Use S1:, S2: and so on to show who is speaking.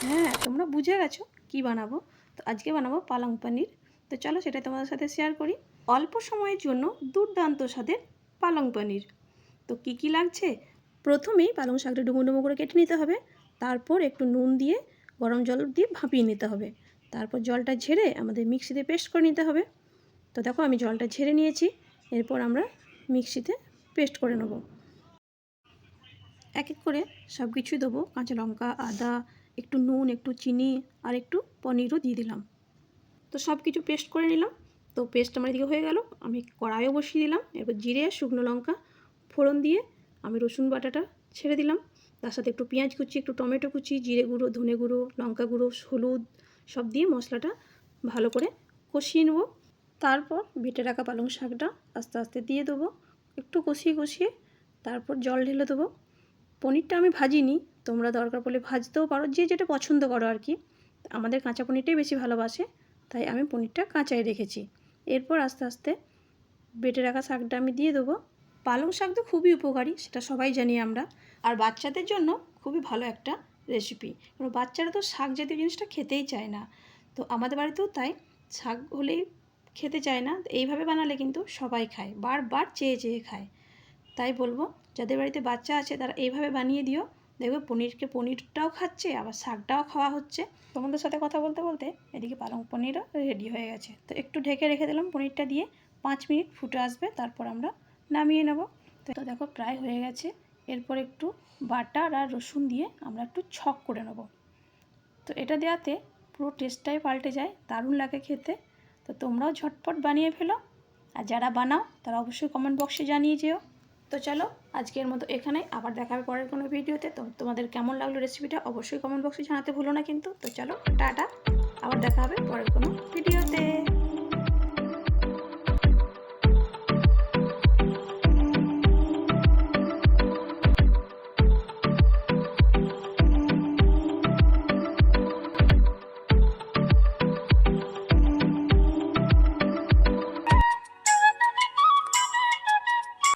S1: হ্যাঁ, তোমরা বুঝে গেছো কি বানাবো। তো আজকে বানাবো পালং পনির। তো চলো সেটাই তোমাদের সাথে শেয়ার করি। অল্প সময়ের জন্য দুর্দান্ত স্বাদের পালং পনির। তো কি কি লাগছে? প্রথমেই পালং শাকটা ডুমো ডুমো করে কেটে নিতে হবে। তারপর একটু নুন দিয়ে গরম জল দিয়ে ভাপিয়ে নিতে হবে। তারপর জলটা ঝেড়ে আমাদের মিক্সিতে পেস্ট করে নিতে হবে। তো দেখো আমি জলটা ঝেড়ে নিয়েছি। এরপর আমরা মিক্সিতে পেস্ট করে নেব। এক এক করে সব কিছুই দেবো, কাঁচা লঙ্কা, আদা, একটু নুন, একটু চিনি আর একটু পনিরও দিয়ে দিলাম। তো সব কিছু পেস্ট করে নিলাম। তো পেস্ট আমার এদিকে হয়ে গেল। আমি কড়াইও বসিয়ে দিলাম। এরপর জিরে, শুকনো লঙ্কা ফোড়ন দিয়ে আমি রসুন বাটাটা ছেড়ে দিলাম। তার সাথে একটু পেঁয়াজ কুচি, একটু টমেটো কুচি, জিরে গুঁড়ো, ধনে গুঁড়ো, লঙ্কা গুঁড়ো, হলুদ সব দিয়ে মশলাটা ভালো করে কষিয়ে নেব। তারপর বেটে রাখা পালং শাকটা আস্তে আস্তে দিয়ে দেবো। একটু কষিয়ে কষিয়ে তারপর জল ঢেলে দেবো। পনিরটা আমি ভাজিনি, তোমরা দরকার পড়লে ভাজতেও পারো, যে যেটা পছন্দ করো আর কি। আমাদের কাঁচা পনিরটাই বেশি ভালোবাসে, তাই আমি পনিরটা কাঁচাই রেখেছি। এরপর আস্তে আস্তে বেটে রাখা শাকটা আমি দিয়ে দেবো। পালং শাক তো খুবই উপকারী, সেটা সবাই জানি আমরা। আর বাচ্চাদের জন্য খুবই ভালো একটা রেসিপি, কারণ বাচ্চারা তো শাক জাতীয় জিনিসটা খেতেই চায় না। তো আমাদের বাড়িতেও তাই, শাক হলেই খেতে চায় না। এইভাবে বানালে কিন্তু সবাই খায়, বারবার চেয়ে চেয়ে খায়। তাই বলবো, যাদের বাড়িতে বাচ্চা আছে তারা এইভাবে বানিয়ে দিও। দেখবে পনিরটাও খাচ্ছে, আবার শাকটাও খাওয়া হচ্ছে। তোমাদের সাথে কথা বলতে বলতে এদিকে পালং পনিরও রেডি হয়ে গেছে। তো একটু ঢেকে রেখে দিলাম, পনিরটা দিয়ে 5 মিনিট ফুটে আসবে, তারপর আমরা নামিয়ে নেব। তো দেখো প্রায় হয়ে গেছে। এরপর একটু বাটার আর রসুন দিয়ে আমরা একটু ছক করে নেব। তো এটা দেওয়াতে পুরো টেস্টটাই পাল্টে যায়, দারুণ লাগে খেতে। তো তোমরাও ঝটপট বানিয়ে ফেলো, আর যারা বানাও তারা অবশ্যই কমেন্ট বক্সে জানিয়ে যেও। তো চলো আজকের মতো এখানেই, আবার দেখা হবে পরের কোনো ভিডিওতে। তো তোমাদের কেমন লাগলো রেসিপিটা অবশ্যই কমেন্ট বক্সে জানাতে ভুলো না কিন্তু। তো চলো টাটা, আবার দেখা হবে পরের কোনো ভিডিওতে।